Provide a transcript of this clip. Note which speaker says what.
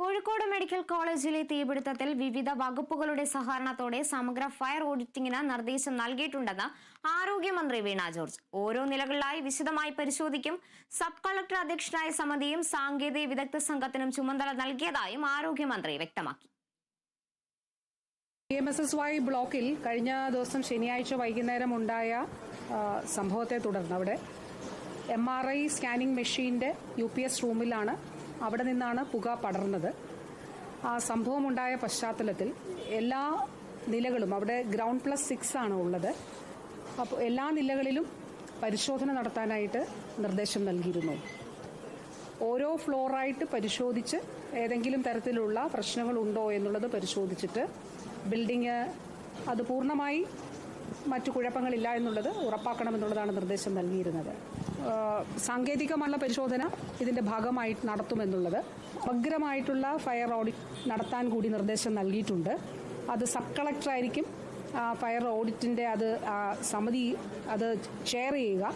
Speaker 1: Kozhikode medical കോളേജിലെ തീപിടുത്തത്തിൽ വിവിധ വകുപ്പുകളുടെ സഹകരണത്തോടെ സമഗ്ര ഫയർ ഓഡിറ്റിംഗിന് നിർദ്ദേശം നൽകിയിട്ടുണ്ടെന്ന് ആരോഗ്യമന്ത്രി വീണ ജോർജ്. ഓരോ നിലകളിലായി വിശദമായി പരിശോധിക്കും. സബ് കളക്ടർ അധ്യക്ഷനായ സമിതിയും സാങ്കേതിക വിദഗ്ധ സംഘത്തിനും ചുമതല നൽകിയതായും ആരോഗ്യമന്ത്രി വ്യക്തമാക്കി.
Speaker 2: PMSSY ബ്ലോക്കിൽ കഴിഞ്ഞ ദിവസം ശനിയാഴ്ച വൈകുന്നേരം ഉണ്ടായ സംഭവത്തെ തുടർന്ന് അവിടെ MRI സ്കാനിംഗ് മെഷീൻ്റെ UPS റൂമിലാണ് അവിടെ നിന്നാണ് പുക പടർന്നത്. ആ സംഭവമുണ്ടായ പശ്ചാത്തലത്തിൽ എല്ലാ നിലകളും അവിടെ ഗ്രൗണ്ട് +6 ആണ് ഉള്ളത്. അപ്പോൾ എല്ലാ നിലകളിലും പരിശോധന നടത്താനായിട്ട് നിർദ്ദേശം നൽകിയിരുന്നു. ഓരോ ഫ്ലോറായിട്ട് പരിശോധിച്ച് ഏതെങ്കിലും തരത്തിലുള്ള പ്രശ്നങ്ങളുണ്ടോ എന്നുള്ളത് പരിശോധിച്ചിട്ട് ബിൽഡിംഗ് അത് പൂർണ്ണമായി മറ്റു കുഴപ്പങ്ങളില്ല എന്നുള്ളത് ഉറപ്പാക്കണമെന്നുള്ളതാണ് നിർദ്ദേശം നൽകിയിരുന്നത്. സാങ്കേതികമായ പരിശോധന ഇതിൻ്റെ ഭാഗമായി നടത്തുമെന്നുള്ളത് സമഗ്രമായിട്ടുള്ള ഫയർ ഓഡിറ്റ് നടത്താൻ കൂടി നിർദ്ദേശം നൽകിയിട്ടുണ്ട്. അത് സബ് കളക്ടറായിരിക്കും ഫയർ ഓഡിറ്റിൻ്റെ സമിതി ചെയർ ചെയ്യുക.